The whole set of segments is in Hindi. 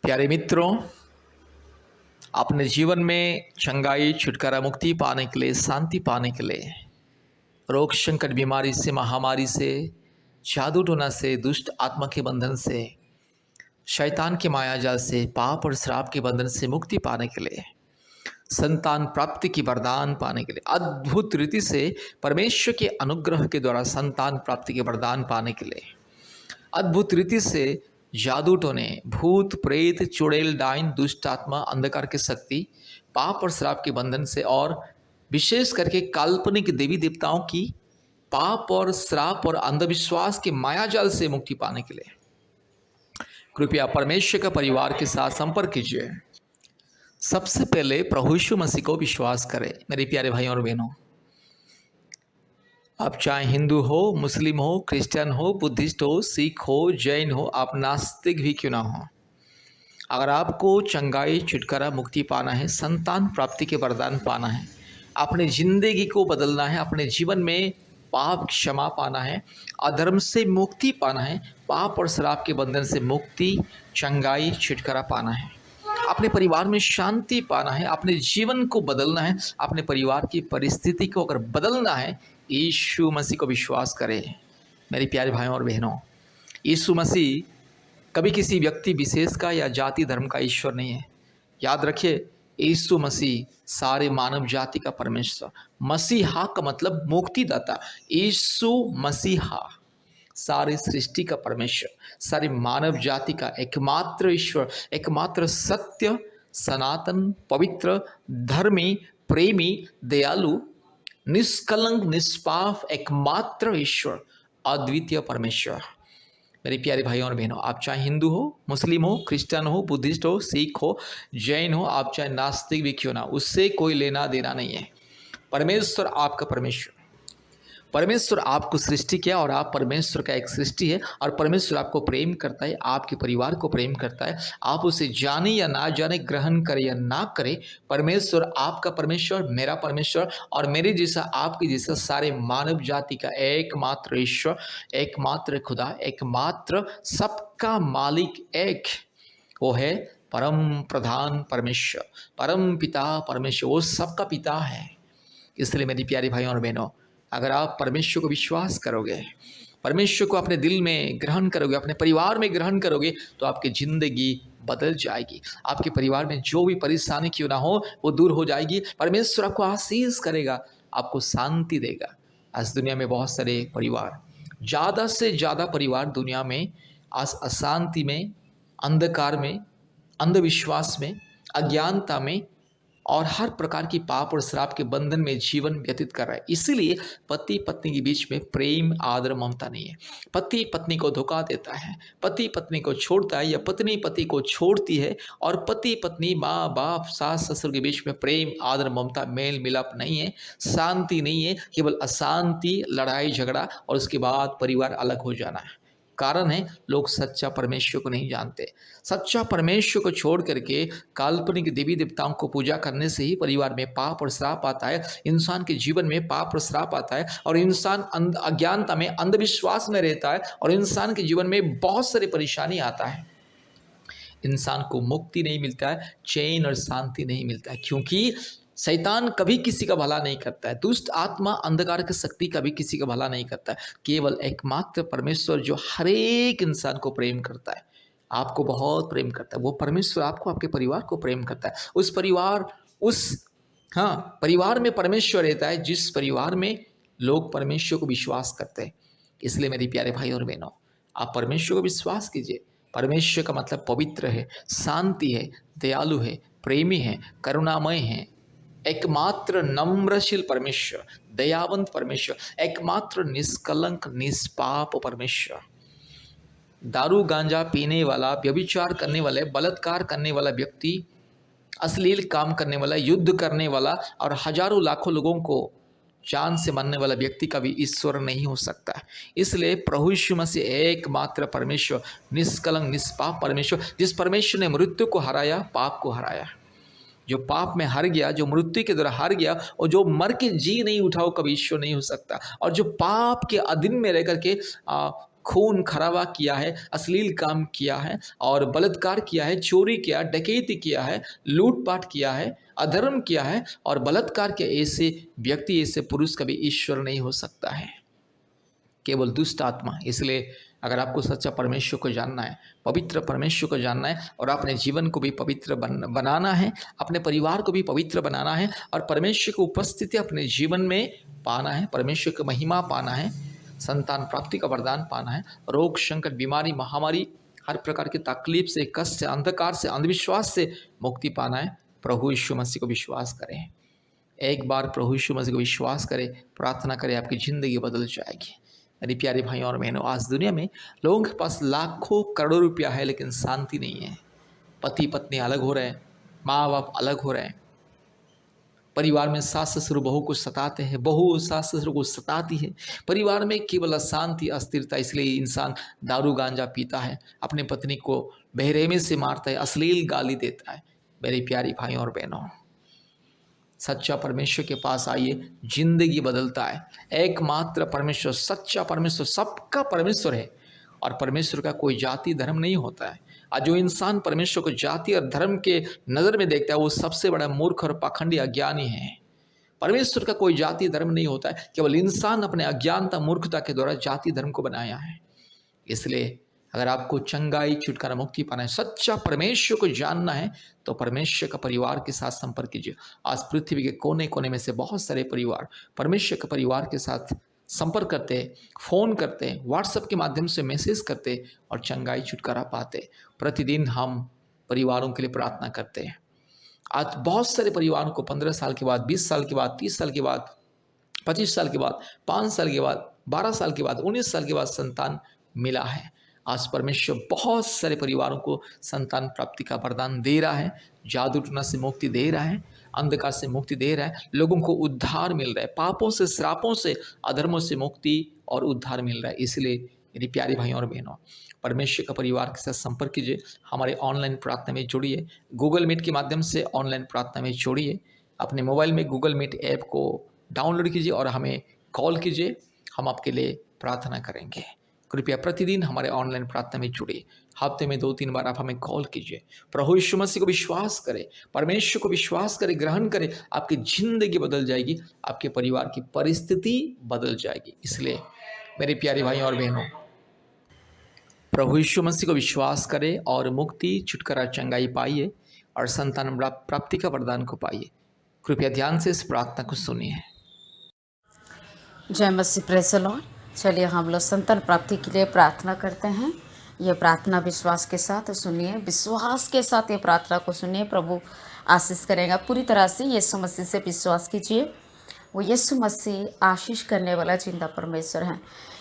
प्यारे मित्रों, अपने जीवन में चंगाई, छुटकारा, मुक्ति पाने के लिए, शांति पाने के लिए, रोग संकट, बीमारी से, महामारी से, जादू टोना से, दुष्ट आत्मा के बंधन से, शैतान के मायाजाल से, पाप और श्राप के बंधन से मुक्ति पाने के लिए, संतान प्राप्ति की वरदान पाने के लिए, अद्भुत रीति से परमेश्वर के अनुग्रह के द्वारा संतान प्राप्ति के वरदान पाने के लिए, अद्भुत रीति से जादू टोने, भूत प्रेत, चुड़ैल, डाइन, दुष्ट आत्मा, अंधकार की शक्ति, पाप और श्राप के बंधन से और विशेष करके काल्पनिक देवी देवताओं की पाप और श्राप और अंधविश्वास के मायाजाल से मुक्ति पाने के लिए कृपया परमेश्वर का परिवार के साथ संपर्क कीजिए। सबसे पहले प्रभु यीशु मसीह को विश्वास करें। मेरे प्यारे भाइयों और बहनों, आप चाहे हिंदू हो, मुस्लिम हो, क्रिश्चियन हो, बुद्धिस्ट हो, सिख हो, जैन हो, आप नास्तिक भी क्यों ना हो, अगर आपको चंगाई, छुटकारा, मुक्ति पाना है, संतान प्राप्ति के वरदान पाना है, अपने जिंदगी को बदलना है, अपने जीवन में पाप क्षमा पाना है, अधर्म से मुक्ति पाना है, पाप और श्राप के बंधन से मुक्ति, चंगाई, छुटकारा पाना है, अपने परिवार में शांति पाना है, अपने जीवन को बदलना है, अपने परिवार की परिस्थिति को अगर बदलना है, यीशु मसीह को विश्वास करें। मेरे प्यारे भाइयों और बहनों, यीशु मसीह कभी किसी व्यक्ति विशेष का या जाति धर्म का ईश्वर नहीं है। याद रखिए, यीशु मसीह सारे मानव जाति का परमेश्वर, मसीहा का मतलब मुक्तिदाता, यीशु मसीहा सारी सृष्टि का परमेश्वर, सारी मानव जाति का एकमात्र ईश्वर, एकमात्र सत्य, सनातन, पवित्र, धर्मी, प्रेमी, दयालु, निष्कलंक, निष्पाप, एकमात्र ईश्वर, अद्वितीय परमेश्वर। मेरे प्यारे भाइयों और बहनों, आप चाहे हिंदू हो, मुस्लिम हो, क्रिश्चियन हो, बुद्धिस्ट हो, सिख हो, जैन हो, आप चाहे नास्तिक भी क्यों ना, उससे कोई लेना देना नहीं है। परमेश्वर आपका परमेश्वर, परमेश्वर आपको सृष्टि किया और आप परमेश्वर का एक सृष्टि है और परमेश्वर आपको प्रेम करता है, आपके परिवार को प्रेम करता है। आप उसे जाने या ना जाने, ग्रहण करें या ना करें, परमेश्वर आपका परमेश्वर, मेरा परमेश्वर और मेरे जैसा, आपके जैसा सारे मानव जाति का एकमात्र ईश्वर, एकमात्र खुदा, एकमात्र सबका मालिक एक, वो है परम प्रधान परमेश्वर, परम पिता परमेश्वर, वो सबका पिता है। इसलिए मेरी प्यारी भाइयों और बहनों, अगर आप परमेश्वर को विश्वास करोगे, परमेश्वर को अपने दिल में ग्रहण करोगे, अपने परिवार में ग्रहण करोगे, तो आपकी ज़िंदगी बदल जाएगी। आपके परिवार में जो भी परेशानी क्यों ना हो, वो दूर हो जाएगी। परमेश्वर आपको आशीष करेगा, आपको शांति देगा। आज दुनिया में बहुत सारे परिवार, ज़्यादा से ज़्यादा परिवार दुनिया में आज अशांति में, अंधकार में, अंधविश्वास में, अज्ञानता में और हर प्रकार की पाप और श्राप के बंधन में जीवन व्यतीत कर रहा है। इसीलिए पति पत्नी के बीच में प्रेम, आदर, ममता नहीं है। पति पत्नी को धोखा देता है, पति पत्नी को छोड़ता है या पत्नी पति को छोड़ती है, और पति पत्नी, माँ बाप, सास ससुर के बीच में प्रेम, आदर, ममता, मेल मिलाप नहीं है, शांति नहीं है, केवल अशांति, लड़ाई झगड़ा और उसके बाद परिवार अलग हो जाना है। कारण है, लोग सच्चा परमेश्वर को नहीं जानते। सच्चा परमेश्वर को छोड़ करके काल्पनिक देवी देवताओं को पूजा करने से ही परिवार में पाप और श्राप आता है, इंसान के जीवन में पाप और श्राप आता है और इंसान अज्ञानता में, अंधविश्वास में रहता है और इंसान के जीवन में बहुत सारी परेशानी आता है। इंसान को मुक्ति नहीं मिलता है, चैन और शांति नहीं मिलता है, क्योंकि शैतान कभी किसी का भला नहीं करता है, दुष्ट आत्मा, अंधकार की शक्ति कभी किसी का भला नहीं करता है। केवल एकमात्र परमेश्वर जो हर एक इंसान को प्रेम करता है, आपको बहुत प्रेम करता है, वो परमेश्वर आपको, आपके परिवार को प्रेम करता है। परिवार में परमेश्वर रहता है जिस परिवार में लोग परमेश्वर को विश्वास करते हैं। इसलिए मेरे प्यारे भाई और बहनों, आप परमेश्वर को विश्वास कीजिए। परमेश्वर का मतलब पवित्र है, शांति है, दयालु है, प्रेमी है, करुणामय है, एकमात्र नम्रशील परमेश्वर, दयावंत परमेश्वर, एकमात्र निष्कलंक, निष्पाप परमेश्वर। दारू गांजा पीने वाला, व्यभिचार करने वाले, बलात्कार करने वाला व्यक्ति, अश्लील काम करने वाला, युद्ध करने वाला और हजारों लाखों लोगों को जान से मारने वाला व्यक्ति का भी ईश्वर नहीं हो सकता है। इसलिए प्रभु यीशु मसीह एकमात्र परमेश्वर, निष्कलंक, निष्पाप परमेश्वर, जिस परमेश्वर ने मृत्यु को हराया, पाप को हराया, जो पाप में हार गया, जो मृत्यु के द्वारा हार गया और जो मर के जी नहीं उठा, वो कभी ईश्वर नहीं हो सकता। और जो पाप के अधीन में रह करके खून खराबा किया है, अश्लील काम किया है और बलात्कार किया है, चोरी किया, डकैती किया है, लूटपाट किया है, अधर्म किया है और बलात्कार के ऐसे व्यक्ति, ऐसे पुरुष कभी ईश्वर नहीं हो सकता है, केवल दुष्ट आत्मा। इसलिए अगर आपको सच्चा परमेश्वर को जानना है, पवित्र परमेश्वर को जानना है और अपने जीवन को भी पवित्र बनाना है, अपने परिवार को भी पवित्र बनाना है और परमेश्वर की उपस्थिति अपने जीवन में पाना है, परमेश्वर की महिमा पाना है, संतान प्राप्ति का वरदान पाना है, रोग संकट बीमारी महामारी हर प्रकार की तकलीफ से, कष्ट से, अंधकार से, अंधविश्वास से मुक्ति पाना है, प्रभु यीशु मसीह को विश्वास करें। एक बार प्रभु यीशु मसीह को विश्वास करें, प्रार्थना करें, आपकी ज़िंदगी बदल जाएगी। मेरे प्यारे भाइयों और बहनों, आज दुनिया में लोगों के पास लाखों करोड़ों रुपया है लेकिन शांति नहीं है। पति पत्नी अलग हो रहे हैं, माँ बाप अलग हो रहे हैं, परिवार में सास ससुर बहू को सताते हैं, बहू सास ससुर को सताती है, परिवार में केवल अशांति अस्थिरता। इसलिए इंसान दारू गांजा पीता है, अपनी पत्नी को बेरहमी से मारता है, अश्लील गाली देता है। मेरे प्यारी भाइयों और बहनों, सच्चा परमेश्वर के पास आइए, जिंदगी बदलता है। एकमात्र परमेश्वर, सच्चा परमेश्वर सबका परमेश्वर है और परमेश्वर का कोई जाति धर्म नहीं होता है। आज जो इंसान परमेश्वर को जाति और धर्म के नज़र में देखता है वो सबसे बड़ा मूर्ख और पाखंडी अज्ञानी है। परमेश्वर का कोई जाति धर्म नहीं होता है, केवल इंसान अपने अज्ञानता मूर्खता के द्वारा जाति धर्म को बनाया है। इसलिए अगर आपको चंगाई छुटकारा मुक्ति पाना है, सच्चा परमेश्वर को जानना है, तो परमेश्वर का परिवार के साथ संपर्क कीजिए। आज पृथ्वी के कोने कोने में से बहुत सारे परिवार परमेश्वर के परिवार के साथ संपर्क करते हैं, फ़ोन करते हैं, व्हाट्सएप के माध्यम से मैसेज करते और चंगाई छुटकारा पाते। प्रतिदिन हम परिवारों के लिए प्रार्थना करते हैं। आज बहुत सारे परिवारों को 15 साल के बाद, 20 साल के बाद, 30 साल के बाद, 25 साल के बाद, 5 साल के बाद, 12 साल के बाद, 19 साल के बाद संतान मिला है। आज परमेश्वर बहुत सारे परिवारों को संतान प्राप्ति का वरदान दे रहा है, जादू टोना से मुक्ति दे रहा है, अंधकार से मुक्ति दे रहा है, लोगों को उद्धार मिल रहा है, पापों से, श्रापों से, अधर्मों से मुक्ति और उद्धार मिल रहा है। इसलिए मेरी प्यारी भाइयों और बहनों, परमेश्वर का परिवार के साथ संपर्क कीजिए, हमारे ऑनलाइन प्रार्थना में जुड़िए, गूगल मीट के माध्यम से ऑनलाइन प्रार्थना में जुड़िए। अपने मोबाइल में गूगल मीट ऐप को डाउनलोड कीजिए और हमें कॉल कीजिए, हम आपके लिए प्रार्थना करेंगे। कृपया प्रतिदिन हमारे ऑनलाइन प्रार्थना में जुड़िए, हफ्ते में 2-3 बार आप हमें कॉल कीजिए। प्रभु यीशु मसीह को विश्वास करें, परमेश्वर को विश्वास करें, ग्रहण करें, आपकी जिंदगी बदल जाएगी, आपके परिवार की परिस्थिति बदल जाएगी। इसलिए मेरे प्यारे भाइयों और बहनों, प्रभु यीशु मसीह को विश्वास करें और मुक्ति, छुटकारा, चंगाई पाइए और संतान प्राप्ति का वरदान को पाइए। कृपया ध्यान से इस प्रार्थना को सुनिए। जय मसीह, प्रेज़ द लॉर्ड। चलिए हम लोग संतान प्राप्ति के लिए प्रार्थना करते हैं। ये प्रार्थना विश्वास के साथ सुनिए, विश्वास के साथ ये प्रार्थना को सुनिए, प्रभु आशीष करेगा। पूरी तरह से यीशु मसीह से विश्वास कीजिए। वो यीशु मसीह आशीष करने वाला जिंदा परमेश्वर है,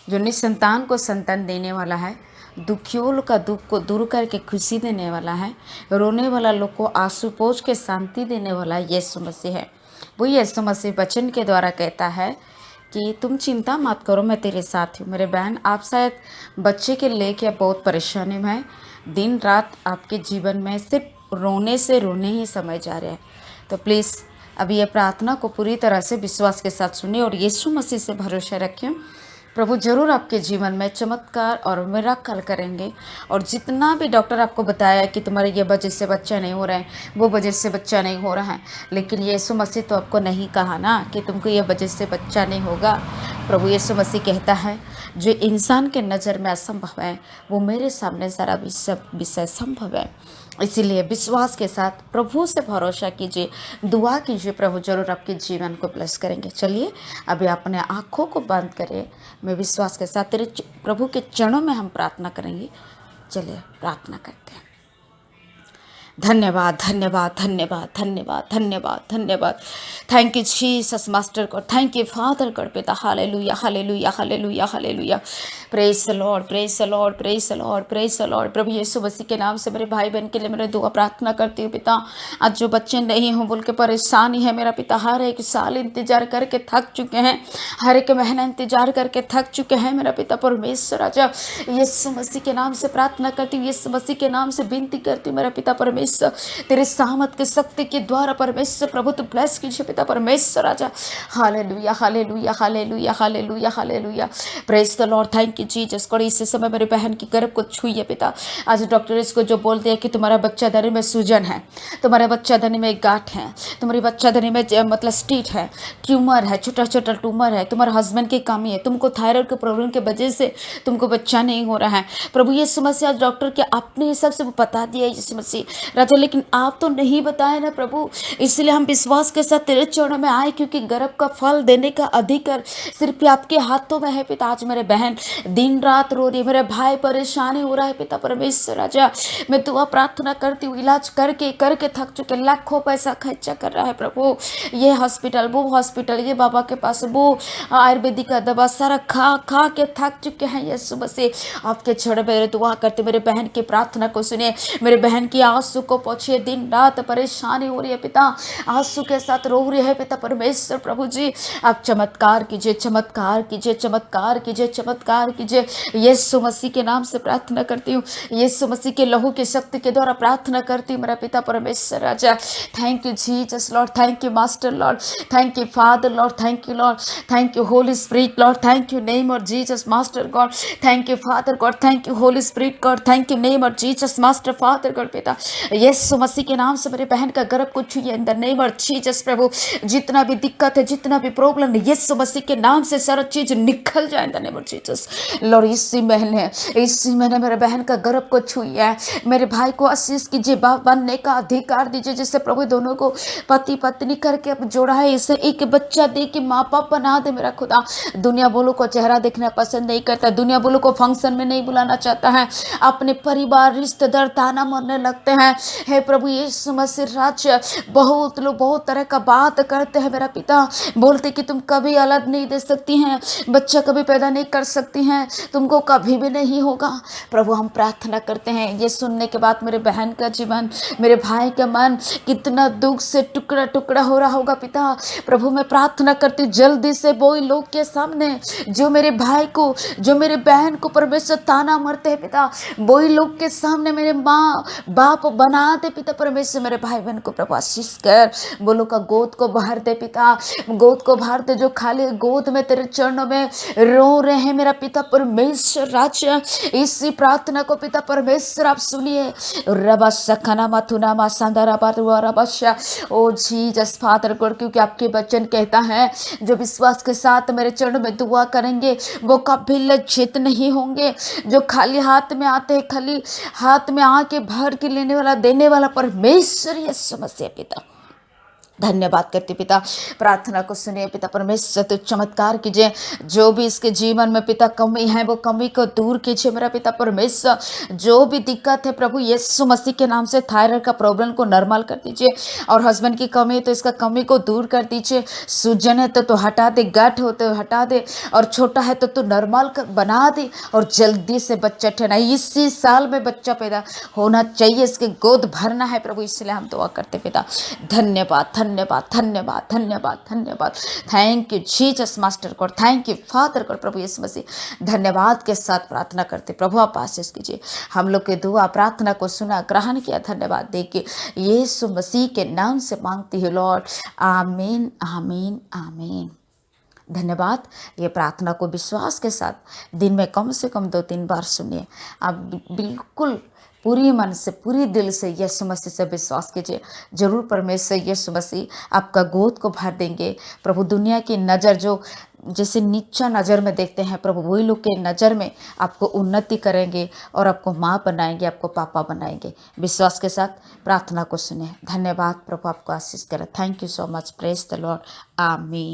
जो निसंतान को संतान देने वाला है, दुखियों का दुख को दूर करके खुशी देने वाला है, रोने वाला लोग को आंसू पोंछ के शांति देने वाला यीशु मसीह है। वो यीशु मसीह वचन के द्वारा कहता है कि तुम चिंता मत करो, मैं तेरे साथ हूँ। मेरे बहन, आप शायद बच्चे के लेके बहुत परेशानी में हैं, दिन रात आपके जीवन में सिर्फ रोने से रोने ही समय जा रहे हैं। तो प्लीज़ अभी ये प्रार्थना को पूरी तरह से विश्वास के साथ सुनिए और यीशु मसीह से भरोसा रखें। प्रभु जरूर आपके जीवन में चमत्कार और मिराकल करेंगे। और जितना भी डॉक्टर आपको बताया कि तुम्हारे ये वजह से बच्चा नहीं हो रहा है, वो वजह से बच्चा नहीं हो रहा है, लेकिन यीशु मसीह तो आपको नहीं कहा ना कि तुमको ये वजह से बच्चा नहीं होगा। प्रभु यीशु मसीह कहता है, जो इंसान के नज़र में असंभव है वो मेरे सामने सारा विषय संभव है। इसीलिए विश्वास के साथ प्रभु से भरोसा कीजिए, दुआ कीजिए, प्रभु जरूर आपके जीवन को ब्लेस करेंगे। चलिए अभी अपने आँखों को बंद करें, मैं विश्वास के साथ तेरे प्रभु के चरणों में हम प्रार्थना करेंगे। चलिए प्रार्थना करते हैं। धन्यवाद, धन्यवाद, धन्यवाद, धन्यवाद, धन्यवाद, धन्यवाद। Thank you Jesus master God, thank you father God पिता। Hallelujah, hallelujah, hallelujah, hallelujah. Praise the Lord, praise the Lord, praise the Lord, praise the Lord. प्रभु यीशु मसीह के नाम से मेरे भाई बहन के लिए मेरे दुआ प्रार्थना करती हूँ पिता। आज जो बच्चे नहीं हों बोल के परेशानी है मेरा पिता, हर एक साल इंतजार करके थक चुके हैं, हर एक महीना इंतजार करके थक चुके हैं मेरा पिता परमेश्वर। राजा यीशु मसीह के नाम से प्रार्थना करती हूँ, यीशु मसीह के नाम से विनती करती हूँ मेरा पिता परमेश्वर। परमेश्वर, तेरे सामर्थ के शक्ति के द्वारा परमेश्वर प्रभु तू ब्लेस कीजिए पिता परमेश्वर राजा। Hallelujah hallelujah hallelujah hallelujah hallelujah. Praise the Lord, thank you Jesus. और इस समय मेरे बहन की गर्भ को छुइए पिता। आज डॉक्टर इसको जो बोलते हैं कि तुम्हारा बच्चा धनी में सूजन है, तुम्हारे बच्चा धनी में गांठ है, तुम्हारी बच्चा धनी में मतलब स्टीट है, ट्यूमर है, छोटा छोटा ट्यूमर है, तुम्हारे हस्बैंड की कमी है, तुमको थायराइड के प्रॉब्लम की वजह से तुमको बच्चा नहीं हो रहा है। प्रभु ये समस्या आज डॉक्टर के अपने हिसाब से वो बता दिया है यीशु मसीह राजा, लेकिन आप तो नहीं बताए ना प्रभु, इसलिए हम विश्वास के साथ तेरे चरणों में आए, क्योंकि गर्भ का फल देने का अधिकार सिर्फ आपके हाथों में है पिता। आज मेरे बहन दिन रात रो रही है, मेरे भाई परेशानी हो रहा है पिता परमेश्वर राजा। मैं दुआ प्रार्थना करती हूँ, इलाज करके करके थक चुके, लाखों पैसा खर्चा कर रहा है प्रभु, ये हॉस्पिटल वो हॉस्पिटल, ये बाबा के पास वो आयुर्वेदिक का दवा, सारा खा खा के थक चुके हैं। ये सुबह से आपके चरण में दुआ करते, मेरे बहन की प्रार्थना को सुने, मेरे बहन की आंसू को पहुँचिए। दिन रात परेशानी हो रही है पिता, आंसू के साथ रो रही है पिता परमेश्वर प्रभु जी, आप चमत्कार कीजिए, चमत्कार कीजिए, चमत्कार कीजिए, चमत्कार कीजिए। यीशु मसीह के नाम से प्रार्थना करती हूँ, यीशु मसीह के लहू की शक्ति के द्वारा प्रार्थना करती हूँ मेरा पिता परमेश्वर राजा। Thank you Jesus Lord, thank you master Lord, thank you father Lord, thank you Lord, thank you Holy Spirit Lord, thank you name of Jesus master God, thank you father God, thank you Holy Spirit God, thank you name of Jesus master father God पिता। यीशु मसीह के नाम से मेरे बहन का गर्भ को छुइए in the name of Jesus प्रभु। जितना भी दिक्कत है, जितना भी प्रॉब्लम है, यीशु मसीह के नाम से सारा चीज निकल जाए इन the name of Jesus Lord. इसी महीने मेरे बहन का गर्भ को छुइए, मेरे भाई को आशीष कीजिए, बाप बनने का अधिकार दीजिए, जिससे प्रभु दोनों को पति पत्नी करके अब जोड़ा है, इसे एक बच्चा दे के माँ बाप बना दे मेरा खुदा। दुनिया वालों को चेहरा देखना पसंद नहीं करता, दुनिया वालों को फंक्शन में नहीं बुलाना चाहता है, अपने परिवार रिश्तेदार ताना मारने लगते हैं। हे प्रभु यीशु मसीह राजा, बहुत लोग बहुत तरह का बात करते हैं मेरा पिता, बोलते कि तुम कभी औलाद नहीं दे सकती हैं, बच्चा कभी पैदा नहीं कर सकती हैं, तुमको कभी भी नहीं होगा। प्रभु हम प्रार्थना करते हैं, ये सुनने के बाद मेरे बहन का जीवन, मेरे भाई का मन कितना दुख से टुकड़ा टुकड़ा हो रहा होगा पिता। प्रभु मैं प्रार्थना करती जल्दी से वो लोग के सामने जो मेरे भाई को, जो मेरे बहन को परमेश्वर ताना मारते हैं पिता, वो लोग के सामने मेरे माँ बाप बना दे पिता परमेश्वर। मेरे भाई बहन को प्रभु आशीष कर, वो लोग का गोद को भर दे पिता, गोद को भर दे, जो खाली गोद में तेरे चरणों में रो रहे हैं मेरा पिता परमेश्वर राजा। इसी प्रार्थना को पिता परमेश्वर आप सुनिए। रबा सखना मथुना मा संदरा बारुआ रबाशा ओ जीसस फादर गॉड, क्योंकि आपके वचन कहता है जो विश्वास के साथ मेरे चरणों में दुआ करेंगे वो कभी लज्जित नहीं होंगे। जो खाली हाथ में आते हैं, खाली हाथ में आके भर के लेने वाला देने वाला परमेश्वर यीशु मसीह पिता। धन्यवाद करते पिता, प्रार्थना को सुनिए पिता परमेश्वर, तो चमत्कार कीजिए, जो भी इसके जीवन में पिता कमी है वो कमी को दूर कीजिए मेरा पिता परमेश्वर। जो भी दिक्कत है प्रभु यीशु मसीह के नाम से, थायराइड का प्रॉब्लम को नॉर्मल कर दीजिए, और हस्बैंड की कमी है तो इसका कमी को दूर कर दीजिए, सूजन है तो हटा दे, गठ हो तो हटा दे, और छोटा है तो नॉर्मल बना दे, और जल्दी से बच्चा ठहना, इसी साल में बच्चा पैदा होना चाहिए, इसके गोद भरना है प्रभु, इसलिए हम दुआ करते पिता। धन्यवाद धन्यवाद धन्यवाद धन्यवाद धन्यवाद, thank you Jesus master God, thank you father God प्रभु यीशु मसीह। धन्यवाद के साथ प्रार्थना करते प्रभु आप आशीष कीजिए, हम लोग के दुआ प्रार्थना को सुना, ग्रहण किया, धन्यवाद देके यीशु मसीह के नाम से मांगती है लॉर्ड, आमीन आमीन आमीन। धन्यवाद। ये प्रार्थना को विश्वास के साथ दिन में कम से कम 2-3 बार सुनिए। आप बिल्कुल पूरी मन से, पूरी दिल से यीशु मसीह से विश्वास कीजिए, जरूर परमेश्वर यीशु मसीह आपका गोद को भर देंगे। प्रभु दुनिया की नज़र जो जैसे नीचा नज़र में देखते हैं, प्रभु वही लोग के नज़र में आपको उन्नति करेंगे और आपको माँ बनाएंगे, आपको पापा बनाएंगे। विश्वास के साथ प्रार्थना को सुने। धन्यवाद। प्रभु आपको आशीष करे। Thank you so much. Praise the Lord. आमीन।